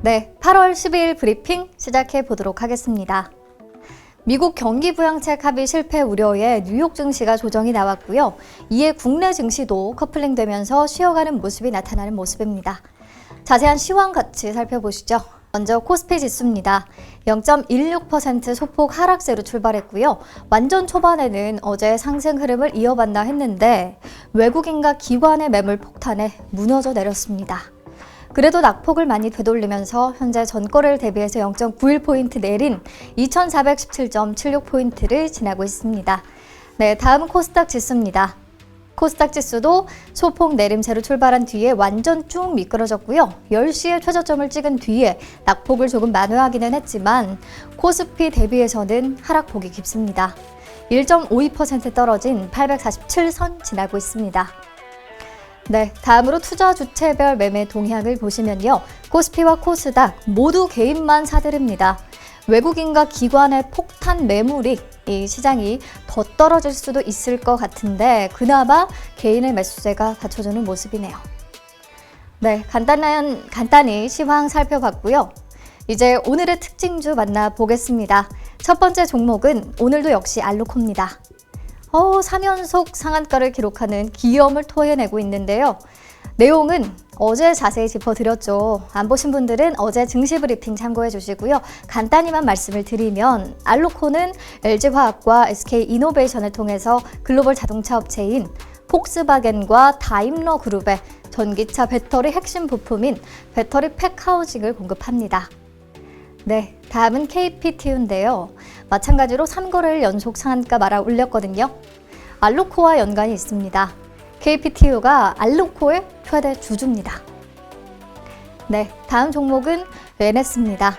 네, 8월 12일 브리핑 시작해 보도록 하겠습니다. 미국 경기 부양책 합의 실패 우려에 뉴욕 증시가 조정이 나왔고요. 이에 국내 증시도 커플링되면서 쉬어가는 모습이 나타나는 모습입니다. 자세한 시황 같이 살펴보시죠. 먼저 코스피 지수입니다. 0.16% 소폭 하락세로 출발했고요. 완전 초반에는 어제 상승 흐름을 이어받나 했는데 외국인과 기관의 매물 폭탄에 무너져 내렸습니다. 그래도 낙폭을 많이 되돌리면서 현재 전거래를 대비해서 0.91포인트 내린 2417.76포인트를 지나고 있습니다. 네, 다음은 코스닥 지수입니다. 코스닥 지수도 소폭 내림세로 출발한 뒤에 완전 쭉 미끄러졌고요. 10시에 최저점을 찍은 뒤에 낙폭을 조금 만회하기는 했지만 코스피 대비해서는 하락폭이 깊습니다. 1.52% 떨어진 847선 지나고 있습니다. 네, 다음으로 투자 주체별 매매 동향을 보시면요. 코스피와 코스닥 모두 개인만 사들입니다. 외국인과 기관의 폭탄 매물이 이 시장이 더 떨어질 수도 있을 것 같은데 그나마 개인의 매수세가 받쳐주는 모습이네요. 네, 간단히 시황 살펴봤고요. 이제 오늘의 특징주 만나보겠습니다. 첫 번째 종목은 오늘도 역시 알루코입니다. 3연속 상한가를 기록하는 기염을 토해내고 있는데요. 내용은 어제 자세히 짚어드렸죠. 안 보신 분들은 어제 증시 브리핑 참고해 주시고요. 간단히만 말씀을 드리면 알루코는 LG화학과 SK이노베이션을 통해서 글로벌 자동차 업체인 폭스바겐과 다임러 그룹의 전기차 배터리 핵심 부품인 배터리 팩 하우징을 공급합니다. 네, 다음은 KPTU인데요. 마찬가지로 3거래일 연속 상한가 말아 올렸거든요. 알루코와 연관이 있습니다. KPTU가 알루코의 최대 주주입니다. 네, 다음 종목은 LS입니다.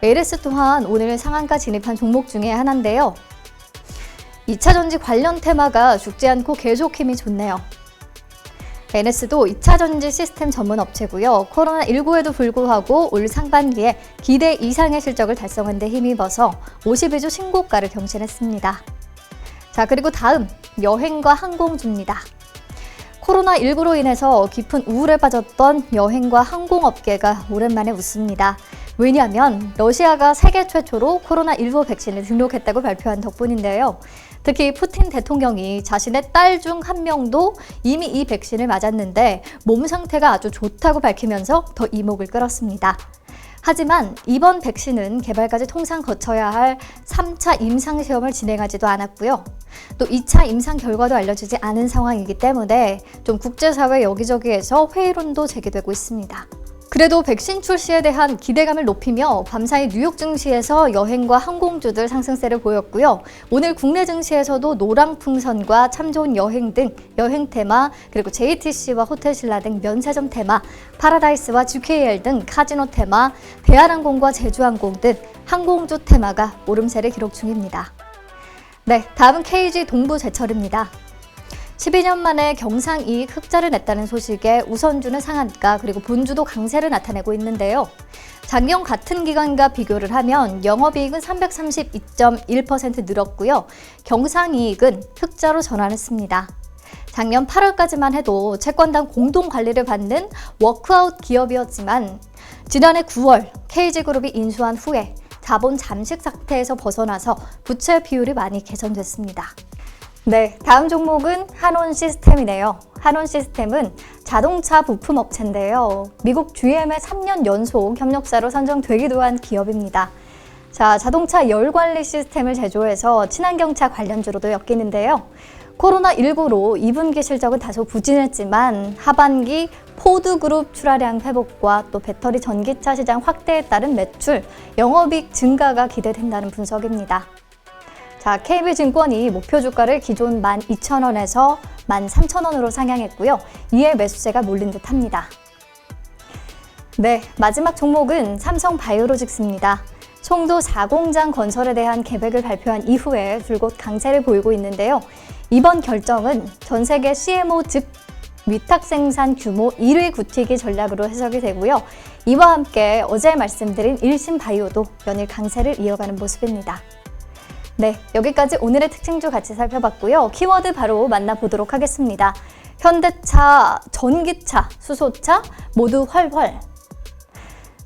LS 또한 오늘 상한가 진입한 종목 중에 하나인데요. 2차 전지 관련 테마가 죽지 않고 계속 힘이 좋네요. NS도 2차 전지 시스템 전문 업체고요. 코로나19에도 불구하고 올 상반기에 기대 이상의 실적을 달성한 데 힘입어서 52주 신고가를 경신했습니다. 자, 그리고 다음 여행과 항공주입니다. 코로나19로 인해서 깊은 우울에 빠졌던 여행과 항공업계가 오랜만에 웃습니다. 왜냐하면 러시아가 세계 최초로 코로나19 백신을 등록했다고 발표한 덕분인데요. 특히 푸틴 대통령이 자신의 딸 중 한 명도 이미 이 백신을 맞았는데 몸 상태가 아주 좋다고 밝히면서 더 이목을 끌었습니다. 하지만 이번 백신은 개발까지 통상 거쳐야 할 3차 임상시험을 진행하지도 않았고요. 또 2차 임상 결과도 알려지지 않은 상황이기 때문에 좀 국제사회 여기저기에서 회의론도 제기되고 있습니다. 그래도 백신 출시에 대한 기대감을 높이며 밤사이 뉴욕 증시에서 여행과 항공주들 상승세를 보였고요. 오늘 국내 증시에서도 노랑풍선과 참 좋은 여행 등 여행 테마, 그리고 JTC와 호텔신라 등 면세점 테마, 파라다이스와 GKL 등 카지노 테마, 대한항공과 제주항공 등 항공주 테마가 오름세를 기록 중입니다. 네, 다음은 KG 동부제철입니다. 12년 만에 경상이익 흑자를 냈다는 소식에 우선주는 상한가 그리고 본주도 강세를 나타내고 있는데요. 작년 같은 기간과 비교를 하면 영업이익은 332.1% 늘었고요. 경상이익은 흑자로 전환했습니다. 작년 8월까지만 해도 채권당 공동 관리를 받는 워크아웃 기업이었지만 지난해 9월 KG그룹이 인수한 후에 자본 잠식 상태에서 벗어나서 부채 비율이 많이 개선됐습니다. 네, 다음 종목은 한온시스템이네요. 한온시스템은 자동차 부품 업체인데요. 미국 GM의 3년 연속 협력사로 선정되기도 한 기업입니다. 자, 자동차 열관리 시스템을 제조해서 친환경차 관련주로도 엮이는데요. 코로나19로 2분기 실적은 다소 부진했지만 하반기 포드그룹 출하량 회복과 또 배터리 전기차 시장 확대에 따른 매출, 영업이익 증가가 기대된다는 분석입니다. 자, KB증권이 목표 주가를 기존 12,000원에서 13,000원으로 상향했고요. 이에 매수세가 몰린 듯합니다. 네, 마지막 종목은 삼성바이오로직스입니다. 송도 4공장 건설에 대한 계획을 발표한 이후에 줄곧 강세를 보이고 있는데요. 이번 결정은 전 세계 CMO 즉 위탁 생산 규모 1위 구티기 전략으로 해석이 되고요. 이와 함께 어제 말씀드린 일신바이오도 연일 강세를 이어가는 모습입니다. 네, 여기까지 오늘의 특징주 같이 살펴봤고요. 키워드 바로 만나보도록 하겠습니다. 현대차, 전기차, 수소차 모두 활활.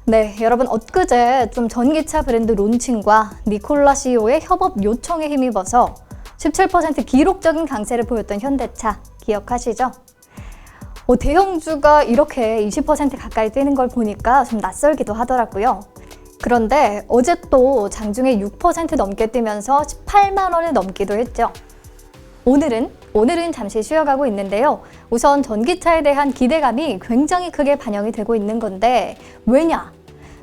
네, 여러분 엊그제 좀 전기차 브랜드 론칭과 니콜라 CEO의 협업 요청에 힘입어서 17% 기록적인 강세를 보였던 현대차 기억하시죠? 대형주가 이렇게 20% 가까이 뛰는 걸 보니까 좀 낯설기도 하더라고요. 그런데 어제 또 장중에 6% 넘게 뛰면서 18만 원을 넘기도 했죠. 오늘은 잠시 쉬어가고 있는데요. 우선 전기차에 대한 기대감이 굉장히 크게 반영이 되고 있는 건데 왜냐?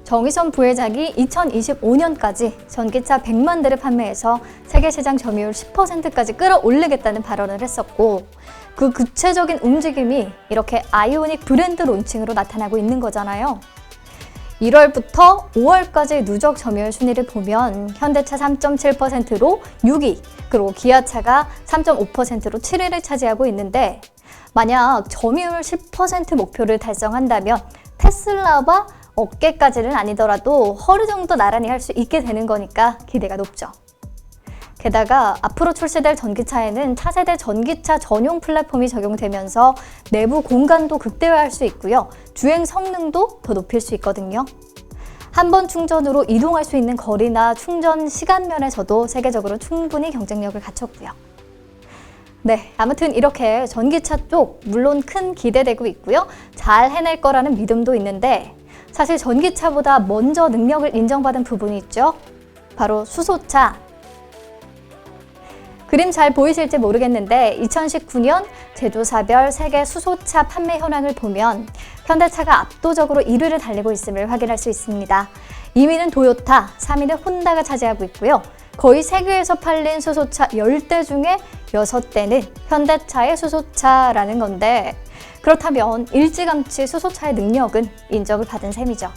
정의선 부회장이 2025년까지 전기차 100만 대를 판매해서 세계 시장 점유율 10%까지 끌어올리겠다는 발언을 했었고 그 구체적인 움직임이 이렇게 아이오닉 브랜드 론칭으로 나타나고 있는 거잖아요. 1월부터 5월까지 누적 점유율 순위를 보면 현대차 3.7%로 6위, 그리고 기아차가 3.5%로 7위를 차지하고 있는데 만약 점유율 10% 목표를 달성한다면 테슬라와 어깨까지는 아니더라도 허리 정도 나란히 할 수 있게 되는 거니까 기대가 높죠. 게다가 앞으로 출시될 전기차에는 차세대 전기차 전용 플랫폼이 적용되면서 내부 공간도 극대화할 수 있고요. 주행 성능도 더 높일 수 있거든요. 한 번 충전으로 이동할 수 있는 거리나 충전 시간 면에서도 세계적으로 충분히 경쟁력을 갖췄고요. 네, 아무튼 이렇게 전기차 쪽 물론 큰 기대되고 있고요. 잘 해낼 거라는 믿음도 있는데 사실 전기차보다 먼저 능력을 인정받은 부분이 있죠. 바로 수소차. 그림 잘 보이실지 모르겠는데 2019년 제조사별 세계 수소차 판매 현황을 보면 현대차가 압도적으로 1위를 달리고 있음을 확인할 수 있습니다. 2위는 도요타, 3위는 혼다가 차지하고 있고요. 거의 세계에서 팔린 수소차 10대 중에 6대는 현대차의 수소차라는 건데 그렇다면 일찌감치 수소차의 능력은 인정을 받은 셈이죠.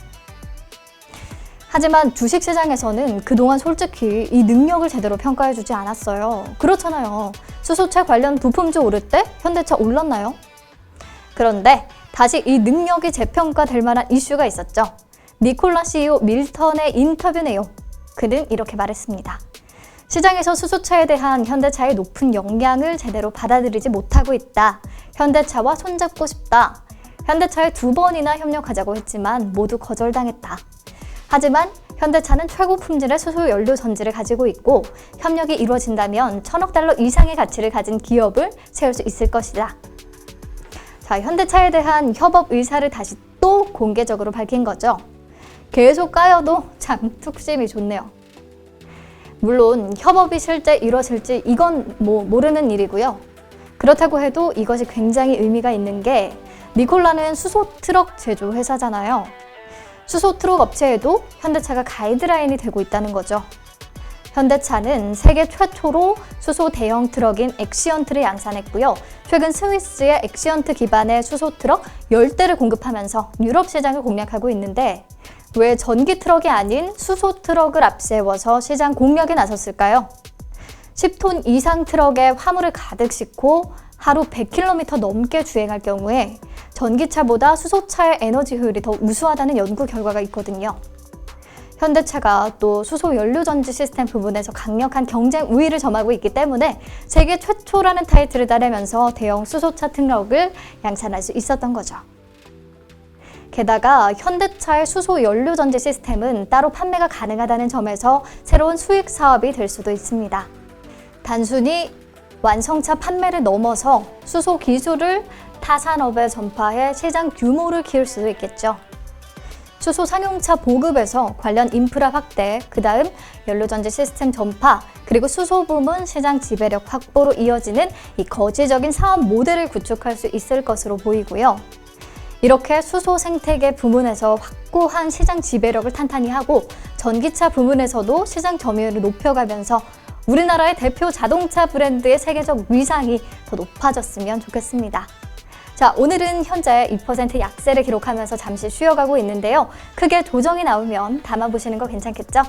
하지만 주식시장에서는 그동안 솔직히 이 능력을 제대로 평가해주지 않았어요. 그렇잖아요. 수소차 관련 부품주 오를 때 현대차 올랐나요? 그런데 다시 이 능력이 재평가될 만한 이슈가 있었죠. 니콜라 CEO 밀턴의 인터뷰네요. 그는 이렇게 말했습니다. 시장에서 수소차에 대한 현대차의 높은 역량을 제대로 받아들이지 못하고 있다. 현대차와 손잡고 싶다. 현대차에 2번이나 협력하자고 했지만 모두 거절당했다. 하지만 현대차는 최고 품질의 수소 연료 전지를 가지고 있고 협력이 이루어진다면 1,000억 달러 이상의 가치를 가진 기업을 세울 수 있을 것이다. 자, 현대차에 대한 협업 의사를 다시 또 공개적으로 밝힌 거죠. 계속 까여도 참 툭심이 좋네요. 물론 협업이 실제 이루어질지 이건 모르는 일이고요. 그렇다고 해도 이것이 굉장히 의미가 있는 게 니콜라는 수소 트럭 제조 회사잖아요. 수소 트럭 업체에도 현대차가 가이드라인이 되고 있다는 거죠. 현대차는 세계 최초로 수소 대형 트럭인 엑시언트를 양산했고요. 최근 스위스의 엑시언트 기반의 수소 트럭 10대를 공급하면서 유럽 시장을 공략하고 있는데 왜 전기 트럭이 아닌 수소 트럭을 앞세워서 시장 공략에 나섰을까요? 10톤 이상 트럭에 화물을 가득 싣고 하루 100km 넘게 주행할 경우에 전기차보다 수소차의 에너지 효율이 더 우수하다는 연구 결과가 있거든요. 현대차가 또 수소 연료 전지 시스템 부분에서 강력한 경쟁 우위를 점하고 있기 때문에 세계 최초라는 타이틀을 따내면서 대형 수소차 트럭을 양산할 수 있었던 거죠. 게다가 현대차의 수소 연료 전지 시스템은 따로 판매가 가능하다는 점에서 새로운 수익 사업이 될 수도 있습니다. 단순히 완성차 판매를 넘어서 수소 기술을 타 산업에 전파해 시장 규모를 키울 수도 있겠죠. 수소 상용차 보급에서 관련 인프라 확대, 그 다음 연료전지 시스템 전파, 그리고 수소 부문 시장 지배력 확보로 이어지는 이 거지적인 사업 모델을 구축할 수 있을 것으로 보이고요. 이렇게 수소 생태계 부문에서 확고한 시장 지배력을 탄탄히 하고 전기차 부문에서도 시장 점유율을 높여가면서 우리나라의 대표 자동차 브랜드의 세계적 위상이 더 높아졌으면 좋겠습니다. 자, 오늘은 현재 2% 약세를 기록하면서 잠시 쉬어가고 있는데요. 크게 조정이 나오면 담아보시는 거 괜찮겠죠?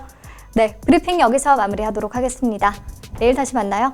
네, 브리핑 여기서 마무리하도록 하겠습니다. 내일 다시 만나요.